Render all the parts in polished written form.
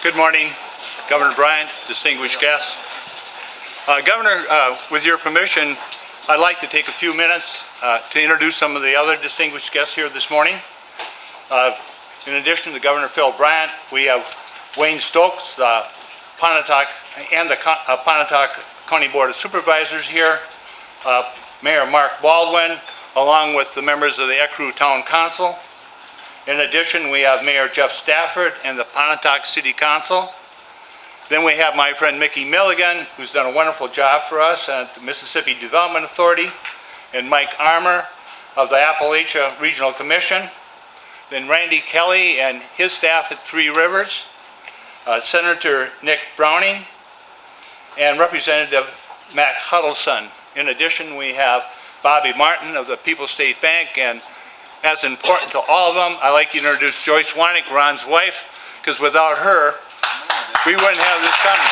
Good morning, Governor Bryant, distinguished guests. Governor, with your permission, I'd like to take a few minutes to introduce some of the other distinguished guests here this morning. In addition to Governor Phil Bryant, we have Wayne Stokes, Pontotoc and the Pontotoc County Board of Supervisors here, Mayor Mark Baldwin, along with the members of the Ecru Town Council. In addition, we have Mayor Jeff Stafford and the Pontotoc City Council. Then we have my friend Mickey Milligan, who's done a wonderful job for us at the Mississippi Development Authority, and Mike Armour of the Appalachia Regional Commission. Then Randy Kelly and his staff at Three Rivers, Senator Nick Browning, and Representative Matt Huddleston. In addition, we have Bobby Martin of the People's State Bank, and as important to all of them, I'd like to introduce Joyce Wanek, Ron's wife, because without her, we wouldn't have this coming.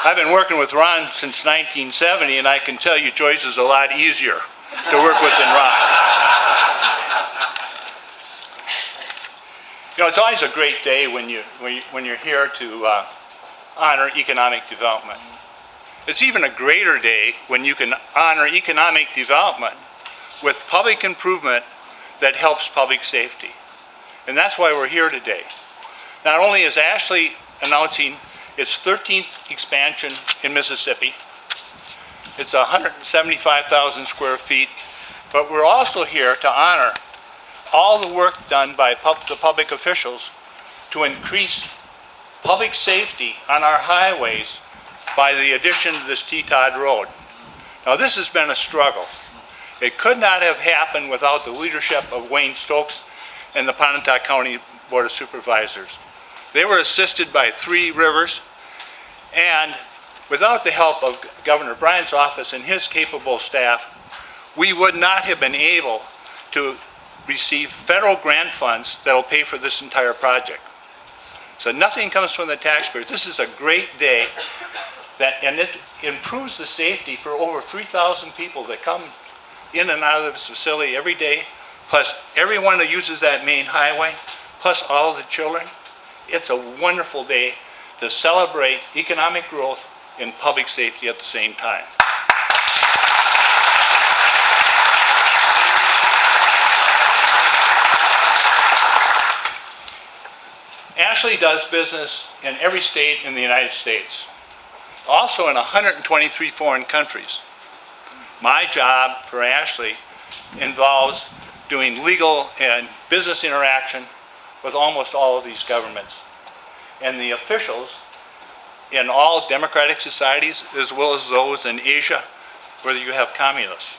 I've been working with Ron since 1970, and I can tell you Joyce is a lot easier to work with than Ron. You know, it's always a great day when you're here to honor economic development. It's even a greater day when you can honor economic development with public improvement that helps public safety. And that's why we're here today. Not only is Ashley announcing its 13th expansion in Mississippi, it's 175,000 square feet, but we're also here to honor all the work done by the public officials to increase public safety on our highways by the addition to this T-Todd Road. Now this has been a struggle. It could not have happened without the leadership of Wayne Stokes and the Pontotoc County Board of Supervisors. They were assisted by Three Rivers, and without the help of Governor Bryant's office and his capable staff, we would not have been able to receive federal grant funds that will pay for this entire project. So nothing comes from the taxpayers. This is a great day, and it improves the safety for over 3,000 people that come in and out of this facility every day, plus everyone who uses that main highway, plus all of the children. It's a wonderful day to celebrate economic growth and public safety at the same time. Ashley does business in every state in the United States, also in 123 foreign countries. My job for Ashley involves doing legal and business interaction with almost all of these governments and the officials in all democratic societies as well as those in Asia where you have communists.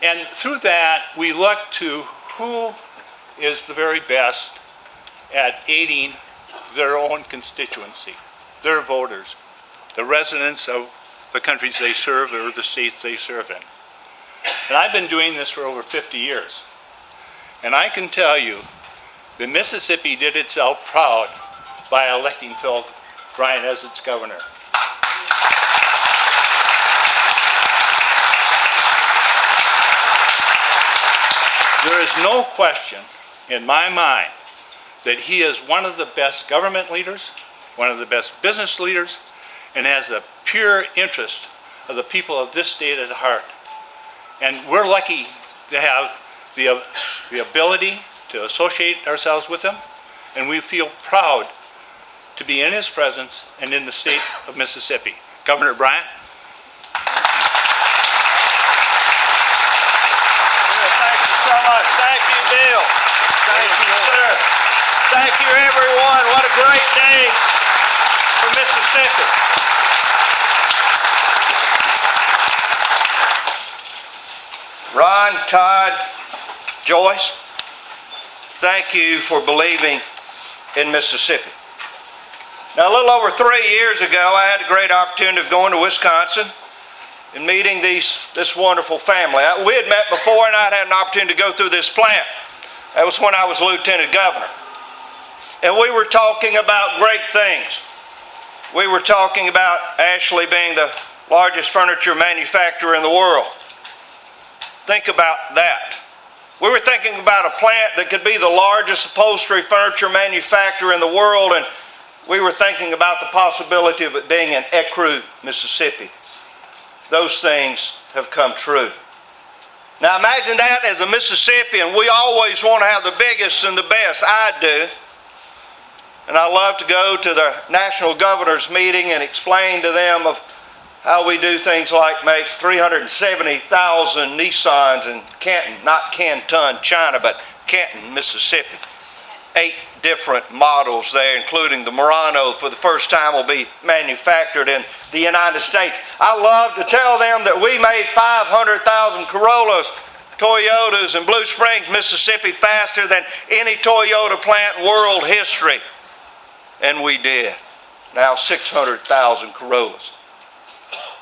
And through that, we look to who is the very best at aiding their own constituency, their voters, the residents of the countries they serve or the states they serve in. And I've been doing this for over 50 years. And I can tell you that Mississippi did itself proud by electing Phil Bryant as its governor. There is no question in my mind that he is one of the best government leaders, one of the best business leaders, and has the pure interest of the people of this state at heart. And we're lucky to have the ability to associate ourselves with him, and we feel proud to be in his presence and in the state of Mississippi. Governor Bryant. Thank you so much. Thank you, Bill. Thank you, sir. Thank you, everyone. What a great day for Mississippi. Ron, Todd, Joyce, thank you for believing in Mississippi. Now, a little over 3 years ago, I had the great opportunity of going to Wisconsin and meeting this wonderful family. We had met before, and I'd had an opportunity to go through this plant. That was when I was lieutenant governor. And we were talking about great things. We were talking about Ashley being the largest furniture manufacturer in the world. think about that. We were thinking about a plant that could be the largest upholstery furniture manufacturer in the world, and we were thinking about the possibility of it being in Ecru, Mississippi. Those things have come true. Now imagine that as a Mississippian. We always want to have the biggest and the best. I do. And I love to go to the National Governors Meeting and explain to them of how we do things like make 370,000 Nissans in Canton, not Canton, China, but Canton, Mississippi. 8 different models there, including the Murano, for the first time will be manufactured in the United States. I love to tell them that we made 500,000 Corollas, Toyotas in Blue Springs, Mississippi faster than any Toyota plant in world history. And we did. Now 600,000 Corollas.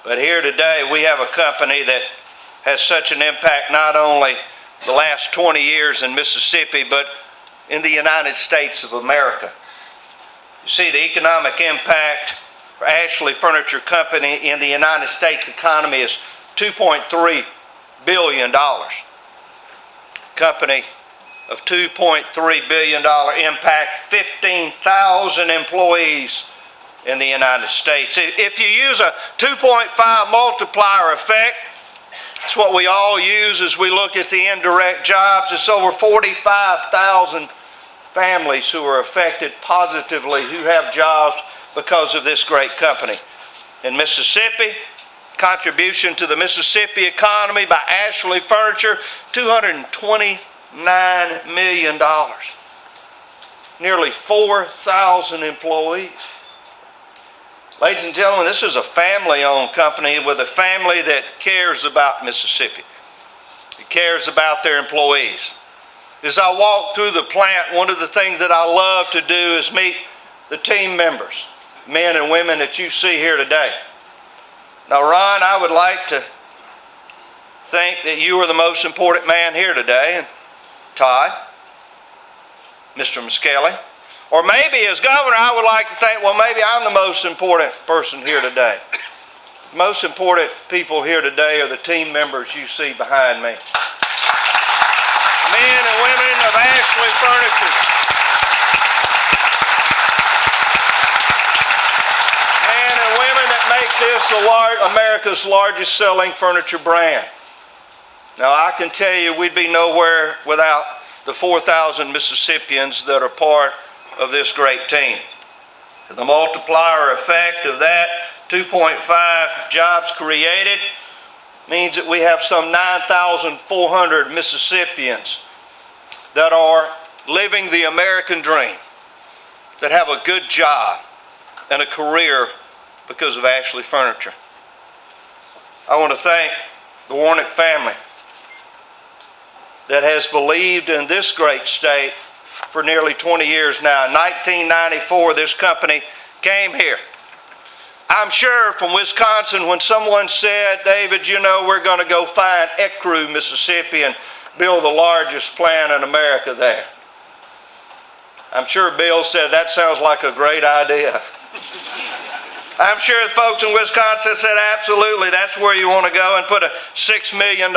But here today we have a company that has such an impact not only the last 20 years in Mississippi, but in the United States of America. You see, the economic impact for Ashley Furniture Company in the United States economy is $2.3 billion. Company of $2.3 billion impact, 15,000 employees in the United States. If you use a 2.5 multiplier effect, it's what we all use as we look at the indirect jobs. It's over 45,000 families who are affected positively, who have jobs because of this great company. In Mississippi, contribution to the Mississippi economy by Ashley Furniture, $229 million. Nearly 4,000 employees. Ladies and gentlemen, this is a family-owned company with a family that cares about Mississippi. It cares about their employees. As I walk through the plant, one of the things that I love to do is meet the team members, men and women that you see here today. Now, Ron, I would like to think that you are the most important man here today, and Todd, Mr. Muskelly. Or maybe as governor, I would like to think, well, maybe I'm the most important person here today. The most important people here today are the team members you see behind me. Men and women of Ashley Furniture. Men and women that make this America's largest selling furniture brand. Now, I can tell you we'd be nowhere without the 4,000 Mississippians that are part of this great team. The multiplier effect of that 2.5 jobs created means that we have some 9,400 Mississippians that are living the American dream, that have a good job and a career because of Ashley Furniture. I want to thank the Warnick family that has believed in this great state for nearly 20 years now. In 1994, this company came here. I'm sure from Wisconsin, when someone said, David, you know, we're going to go find Ecru, Mississippi, and build the largest plant in America there. I'm sure Bill said, that sounds like a great idea. I'm sure the folks in Wisconsin said, absolutely, that's where you want to go, and put a $6 million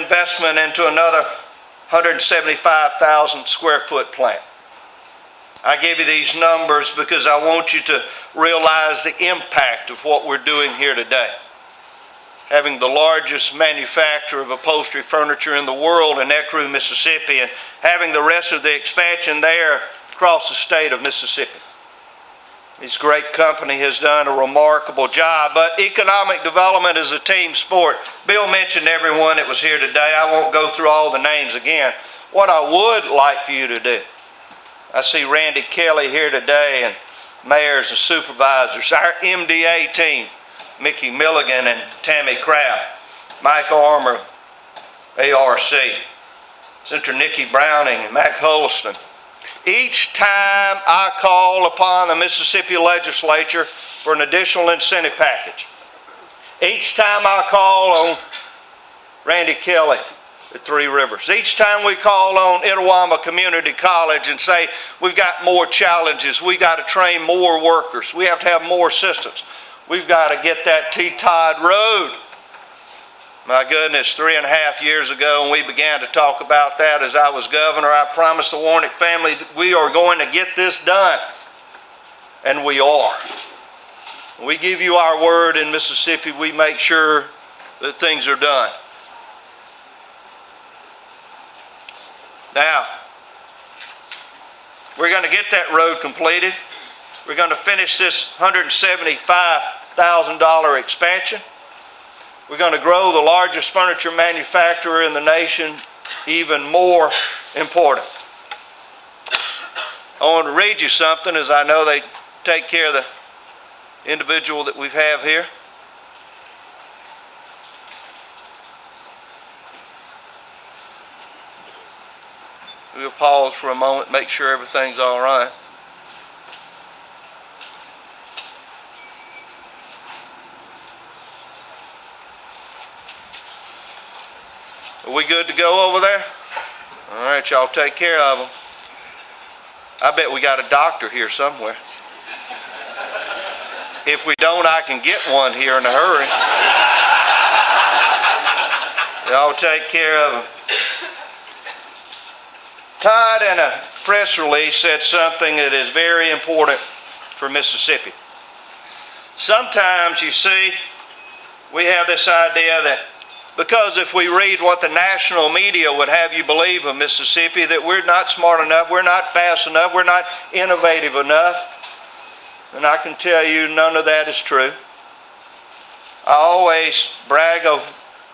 investment into another 175,000 square foot plant. I give you these numbers because I want you to realize the impact of what we're doing here today. Having the largest manufacturer of upholstery furniture in the world in Ecru, Mississippi, and having the rest of the expansion there across the state of Mississippi. This great company has done a remarkable job, but economic development is a team sport. Bill mentioned everyone that was here today. I won't go through all the names again. What I would like for you to do, I see Randy Kelly here today and mayors and supervisors, our MDA team, Mickey Milligan and Tammy Kraft, Mike Armour, ARC, Senator Nikki Browning and Mac Holston. Each time I call upon the Mississippi legislature for an additional incentive package, each time I call on Randy Kelly at Three Rivers, each time we call on Itawamba Community College and say we've got more challenges, we've got to train more workers, we have to have more assistants, we've got to get that T-Todd Road My goodness, 3.5 years ago when we began to talk about that as I was governor, I promised the Warnick family that we are going to get this done. And we are. We give you our word in Mississippi, we make sure that things are done. Now, we're going to get that road completed. We're going to finish this $175,000 expansion. We're going to grow the largest furniture manufacturer in the nation even more important. I want to read you something, as I know they take care of the individual that we have here. We'll pause for a moment, make sure everything's all right. Are we good to go over there? All right, y'all take care of them. I bet we got a doctor here somewhere. If we don't, I can get one here in a hurry. Y'all take care of them. Todd, in a press release, said something that is very important for Mississippi. Sometimes, you see, we have this idea that because if we read what the national media would have you believe of Mississippi, that we're not smart enough, we're not fast enough, we're not innovative enough. And I can tell you none of that is true. I always brag of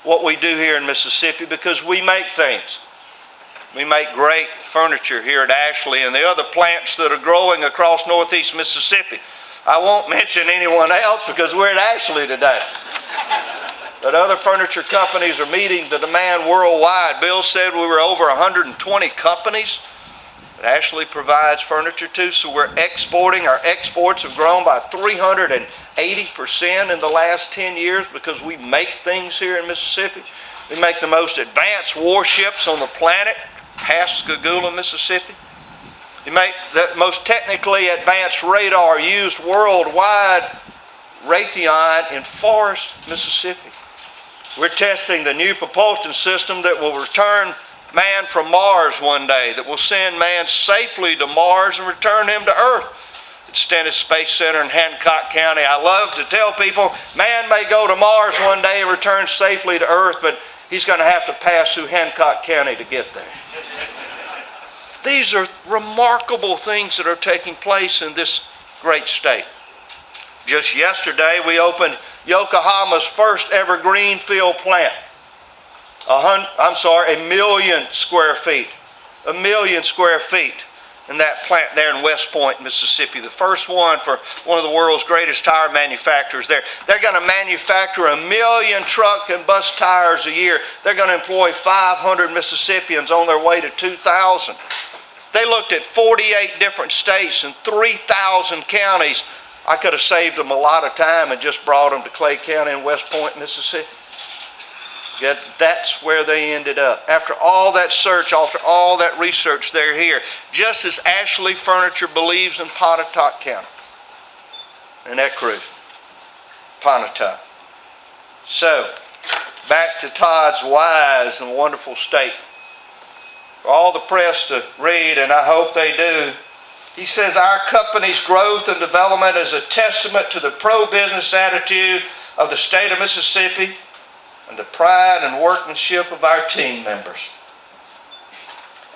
what we do here in Mississippi because we make things. We make great furniture here at Ashley and the other plants that are growing across northeast Mississippi. I won't mention anyone else because we're at Ashley today. But other furniture companies are meeting the demand worldwide. Bill said we were over 120 companies that Ashley provides furniture to, so we're exporting. Our exports have grown by 380% in the last 10 years because we make things here in Mississippi. We make the most advanced warships on the planet, Pascagoula, Mississippi. We make the most technically advanced radar used worldwide, Raytheon, in Forest, Mississippi. We're testing the new propulsion system that will return man from Mars one day, that will send man safely to Mars and return him to Earth. At Stennis Space Center in Hancock County, I love to tell people, man may go to Mars one day and return safely to Earth, but he's going to have to pass through Hancock County to get there. These are remarkable things that are taking place in this great state. Just yesterday, we opened Yokohama's first ever greenfield plant. 1 million square feet. 1 million square feet in that plant there in West Point, Mississippi. The first one for one of the world's greatest tire manufacturers there. They're going to manufacture 1 million truck and bus tires a year. They're going to employ 500 Mississippians on their way to 2,000. They looked at 48 different states and 3,000 counties. I could have saved them a lot of time and just brought them to Clay County in West Point, Mississippi. Yet that's where they ended up. After all that search, after all that research, they're here. Just as Ashley Furniture believes in Pontotoc County, in Ecru, Pontotoc. So, back to Todd's wise and wonderful statement. For all the press to read, and I hope they do, he says, our company's growth and development is a testament to the pro-business attitude of the state of Mississippi and the pride and workmanship of our team members.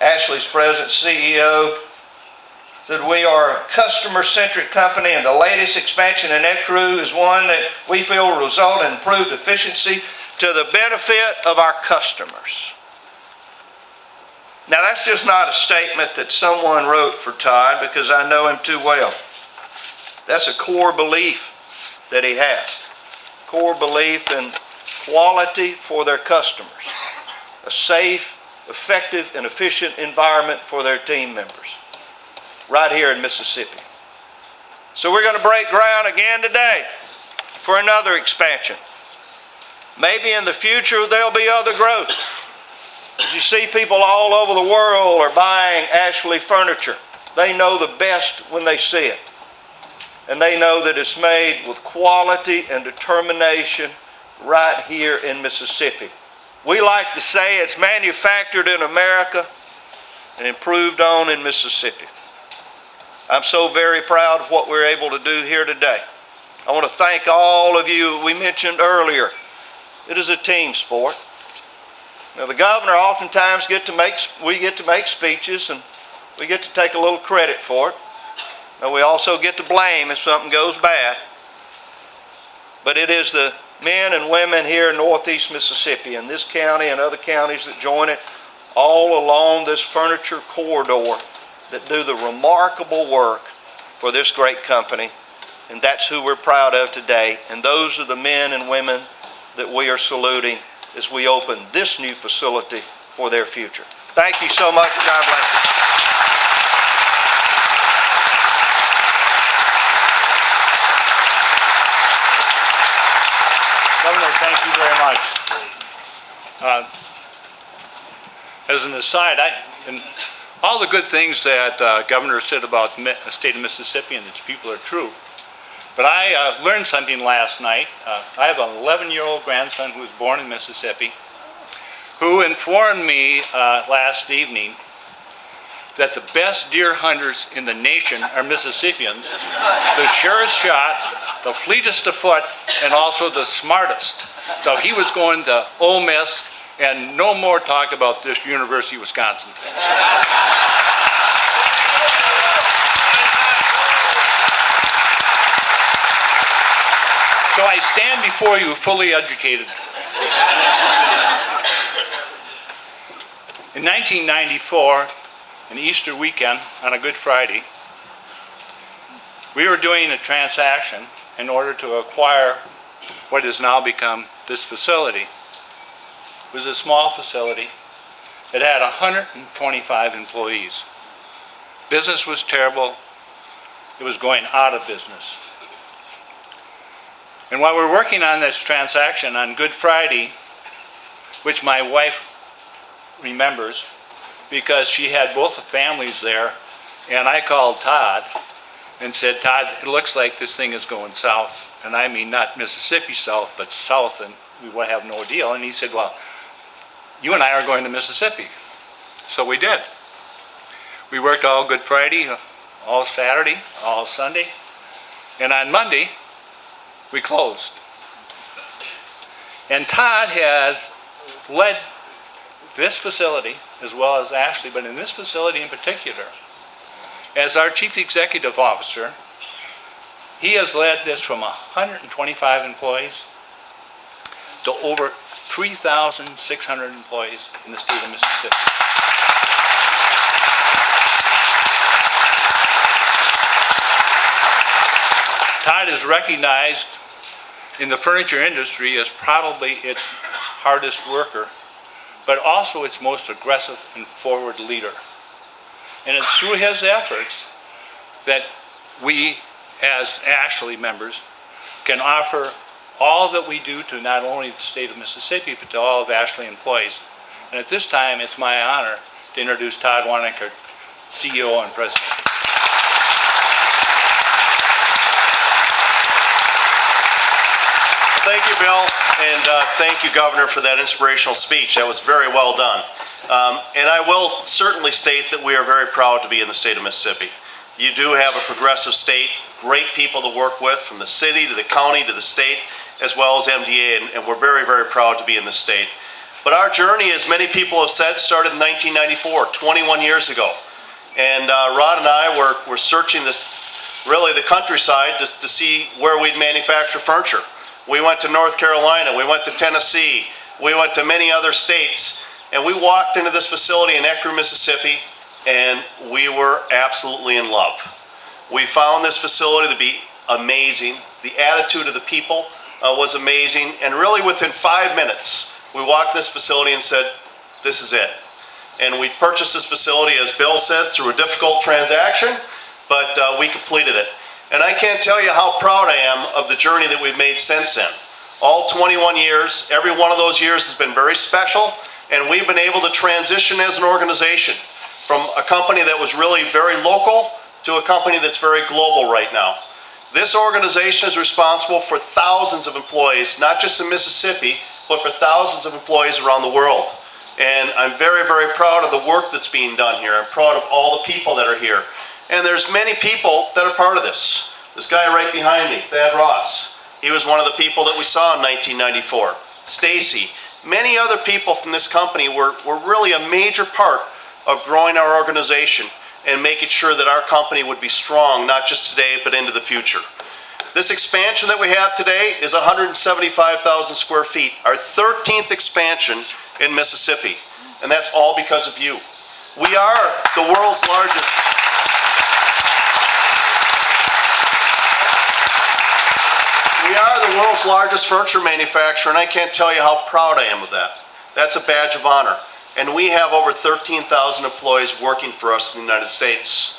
Ashley's president CEO said, we are a customer-centric company, and the latest expansion in Ecru is one that we feel will result in improved efficiency to the benefit of our customers. Now, that's just not a statement that someone wrote for Todd because I know him too well. That's a core belief that he has. Core belief in quality for their customers. A safe, effective, and efficient environment for their team members. Right here in Mississippi. So we're going to break ground again today for another expansion. Maybe in the future there'll be other growth. As you see, people all over the world are buying Ashley furniture. They know the best when they see it. And they know that it's made with quality and determination right here in Mississippi. We like to say it's manufactured in America and improved on in Mississippi. I'm so very proud of what we're able to do here today. I want to thank all of you. We mentioned earlier, it is a team sport. Now, the governor oftentimes we get to make speeches, and we get to take a little credit for it. Now, we also get to blame if something goes bad. But it is the men and women here in Northeast Mississippi, and this county and other counties that join it, all along this furniture corridor, that do the remarkable work for this great company. And that's who we're proud of today. And those are the men and women that we are saluting as we open this new facility for their future. Thank you so much. God bless you. Governor, thank you very much. As an aside, and all the good things that Governor said about the state of Mississippi and its people are true. But I learned something last night. I have an 11-year-old grandson who was born in Mississippi, who informed me last evening that the best deer hunters in the nation are Mississippians, the surest shot, the fleetest of foot, and also the smartest. So he was going to Ole Miss, and no more talk about this University of Wisconsin. So I stand before you fully educated. In 1994, an Easter weekend on a Good Friday, we were doing a transaction in order to acquire what has now become this facility. It was a small facility. It had 125 employees. Business was terrible. It was going out of business. And while we're working on this transaction on Good Friday, which my wife remembers because she had both the families there, and I called Todd and said, Todd, it looks like this thing is going south. And I mean not Mississippi south, but south, and we will have no deal. And he said, well, you and I are going to Mississippi. So we did. We worked all Good Friday, all Saturday, all Sunday, and on Monday, we closed. And Todd has led this facility, as well as Ashley, but in this facility in particular, as our Chief Executive Officer, he has led this from 125 employees to over 3,600 employees in the state of Mississippi. Todd is recognized in the furniture industry as probably its hardest worker, but also its most aggressive and forward leader. And it's through his efforts that we, as Ashley members, can offer all that we do to not only the state of Mississippi, but to all of Ashley employees. And at this time, it's my honor to introduce Todd Wanamaker, CEO and President. Thank you, Bill, and thank you, Governor, for that inspirational speech. That was very well done. And I will certainly state that we are very proud to be in the state of Mississippi. You do have a progressive state, great people to work with, from the city to the county to the state, as well as MDA, and we're very, very proud to be in this state. But our journey, as many people have said, started in 1994, 21 years ago. And Rod and I were searching really the countryside to see where we'd manufacture furniture. We went to North Carolina, we went to Tennessee, we went to many other states, and we walked into this facility in Ecru, Mississippi, and we were absolutely in love. We found this facility to be amazing. The attitude of the people was amazing, and really within 5 minutes, we walked in this facility and said, this is it. And we purchased this facility, as Bill said, through a difficult transaction, but we completed it. And I can't tell you how proud I am of the journey that we've made since then. All 21 years, every one of those years has been very special, and we've been able to transition as an organization from a company that was really very local to a company that's very global right now. This organization is responsible for thousands of employees, not just in Mississippi, but for thousands of employees around the world. And I'm very, very proud of the work that's being done here. I'm proud of all the people that are here. And there's many people that are part of this. This guy right behind me, Thad Ross, he was one of the people that we saw in 1994. Stacy, many other people from this company were really a major part of growing our organization and making sure that our company would be strong, not just today, but into the future. This expansion that we have today is 175,000 square feet, our 13th expansion in Mississippi, and that's all because of you. We are the world's largest. We are the world's largest furniture manufacturer, and I can't tell you how proud I am of that. That's a badge of honor. And we have over 13,000 employees working for us in the United States.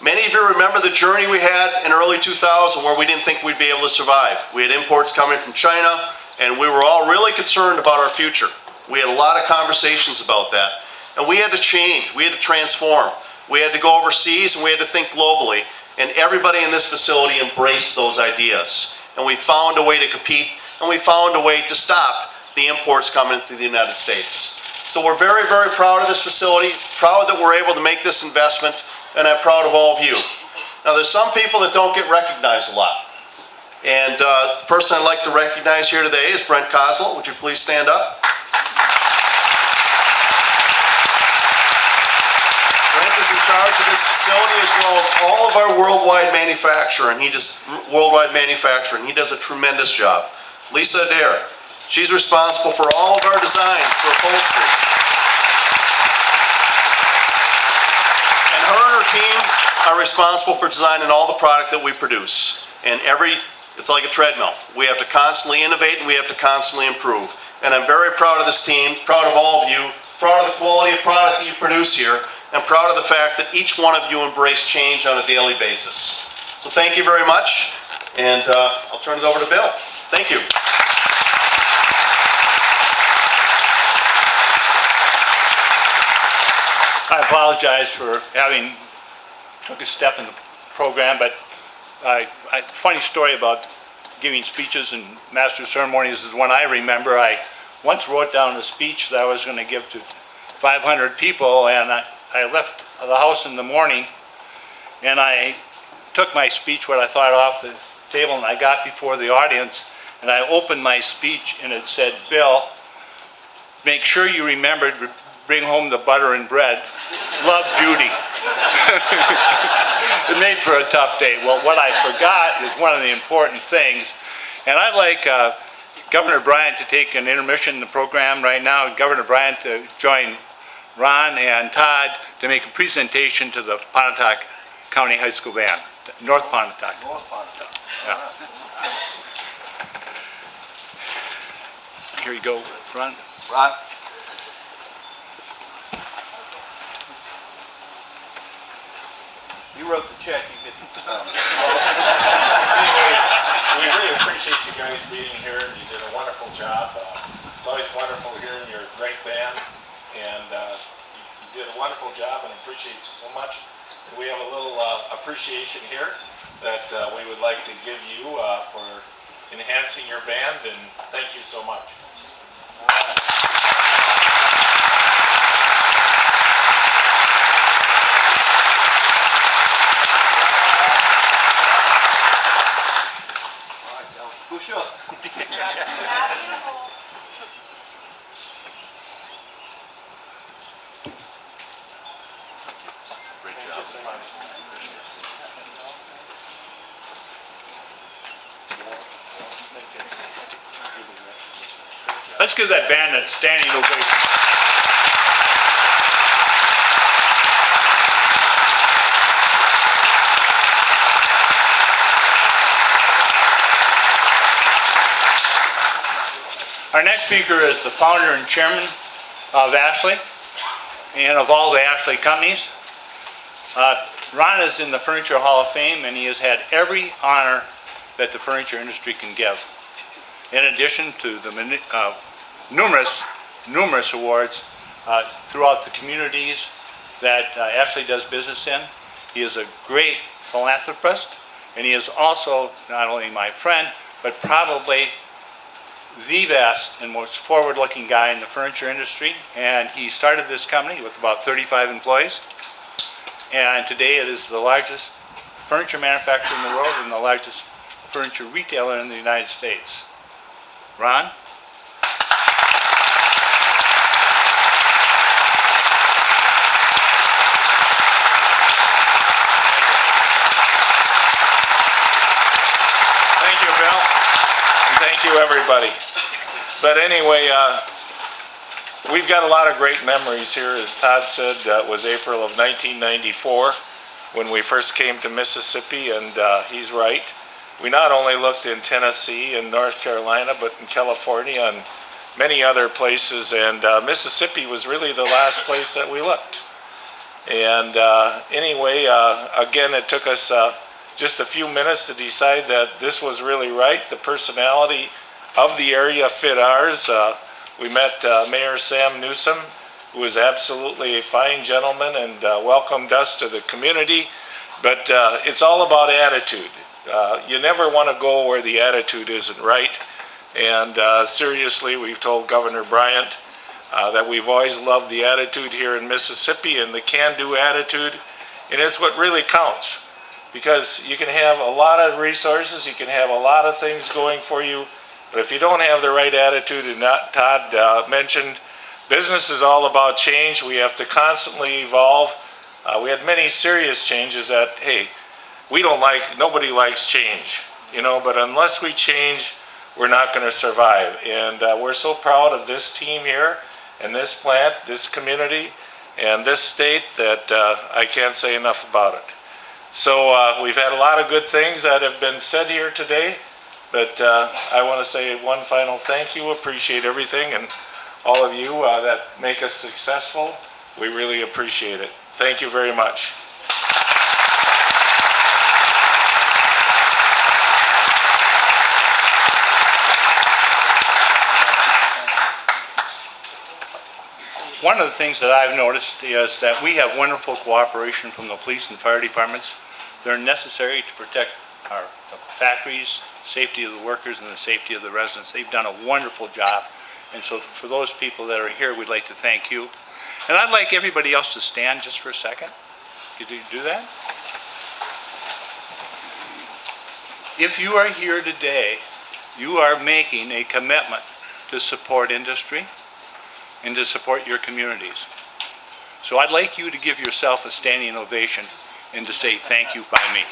Many of you remember the journey we had in early 2000 where we didn't think we'd be able to survive. We had imports coming from China, and we were all really concerned about our future. We had a lot of conversations about that. And we had to change, we had to transform. We had to go overseas and we had to think globally. And everybody in this facility embraced those ideas. And we found a way to compete, and we found a way to stop the imports coming to the United States. So we're very, very proud of this facility, proud that we're able to make this investment, and I'm proud of all of you. Now there's some people that don't get recognized a lot. And the person I'd like to recognize here today is Brent Kozlett. Would you please stand up? Brent is in charge of this facility as well as all of our worldwide manufacturing. He does a tremendous job. Lisa Adair, she's responsible for all of our designs for upholstery. And her and her team are responsible for designing all the product that we produce. And it's like a treadmill. We have to constantly innovate and we have to constantly improve. And I'm very proud of this team, proud of all of you, proud of the quality of product that you produce here, and proud of the fact that each one of you embrace change on a daily basis. So thank you very much, and I'll turn it over to Bill. Thank you. I apologize for having took a step in the program, but funny story about giving speeches and master ceremonies is one I remember. I once wrote down a speech that I was going to give to 500 people, and I left the house in the morning, and I took my speech, what I thought, off the table, and I got before the audience, and I opened my speech, and it said, "Bill, make sure you remember to bring home the butter and bread. Love, Judy." It made for a tough day. Well, what I forgot is one of the important things, and I'd like Governor Bryant to take an intermission in the program right now. Governor Bryant to join Ron and Todd to make a presentation to the Pontotoc County High School Band, North Pontotoc. North Pontotoc. Yeah. Here you go, front. Ron? You wrote the check, you didn't. Anyway, we really appreciate you guys being here. You did a wonderful job. It's always wonderful hearing your great band, and you did a wonderful job, and appreciate you so much. We have a little appreciation here that we would like to give you for enhancing your band, and thank you so much. Push up. Let's give that band a standing ovation. Our next speaker is the founder and chairman of Ashley and of all the Ashley companies. Ron is in the Furniture Hall of Fame, and he has had every honor that the furniture industry can give. In addition to the numerous awards throughout the communities that Ashley does business in. He is a great philanthropist, And he is also not only my friend, but probably the best and most forward-looking guy in the furniture industry. And he started this company with about 35 employees. And today it is the largest furniture manufacturer in the world and the largest furniture retailer in the United States. Ron? Thank you, Bill. And thank you, everybody. But anyway, we've got a lot of great memories here. As Todd said, it was April of 1994 when we first came to Mississippi, and he's right. We not only looked in Tennessee and North Carolina, but in California and many other places, and Mississippi was really the last place that we looked. And anyway, again, it took us just a few minutes to decide that this was really right. The personality of the area fit ours. We met Mayor Sam Newsom, who was absolutely a fine gentleman and welcomed us to the community. But it's all about attitude. You never want to go where the attitude isn't right. And seriously, we've told Governor Bryant that we've always loved the attitude here in Mississippi and the can-do attitude. And it's what really counts. Because you can have a lot of resources, you can have a lot of things going for you, but if you don't have the right attitude, and Todd mentioned, business is all about change. We have to constantly evolve. We had many serious changes that, hey, nobody likes change, you know, but unless we change, we're not going to survive. And we're so proud of this team here, and this plant, this community, and this state that I can't say enough about it. So we've had a lot of good things that have been said here today, but I want to say one final thank you. Appreciate everything, and all of you that make us successful. We really appreciate it. Thank you very much. One of the things that I've noticed is that we have wonderful cooperation from the police and fire departments. They're necessary to protect our factories, safety of the workers, and the safety of the residents. They've done a wonderful job. And so for those people that are here, we'd like to thank you. And I'd like everybody else to stand just for a second. Could you do that? If you are here today, you are making a commitment to support industry and to support your communities. So I'd like you to give yourself a standing ovation and to say thank you by me.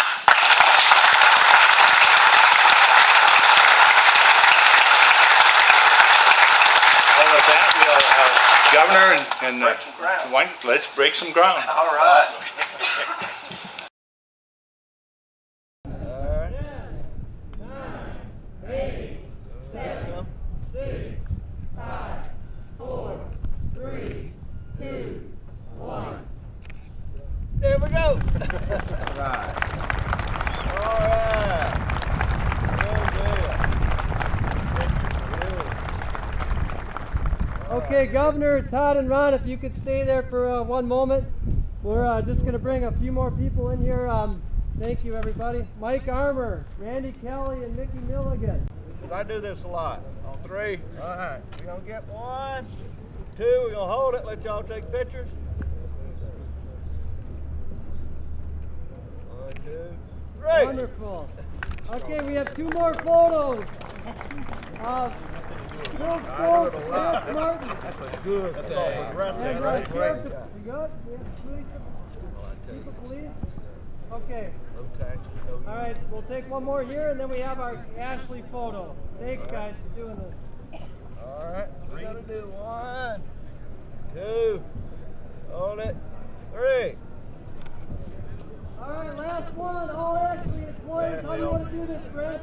Well, with that, we'll Governor and let's break some ground. All right. There we go. All right. All right. Okay, Governor, Todd, and Ron, if you could stay there for one moment. We're just going to bring a few more people in here. Thank you, everybody. Mike Armour, Randy Kelly, and Mickey Milligan. I do this a lot. On three. All right. We're going to get 1, 2. We're going to hold it. Let y'all take pictures. 1, 2, 3. Wonderful. Okay, we have 2 more photos. Bill Stokes, Lance Martin. That's a good thing. And right here, we got police. Okay. All right, we'll take one more here, and then we have our Ashley photo. Thanks, guys, for doing this. All right, we got to do 1, 2, hold it, 3. All right, last one. All Ashley employees, how do you want to do this, Brent?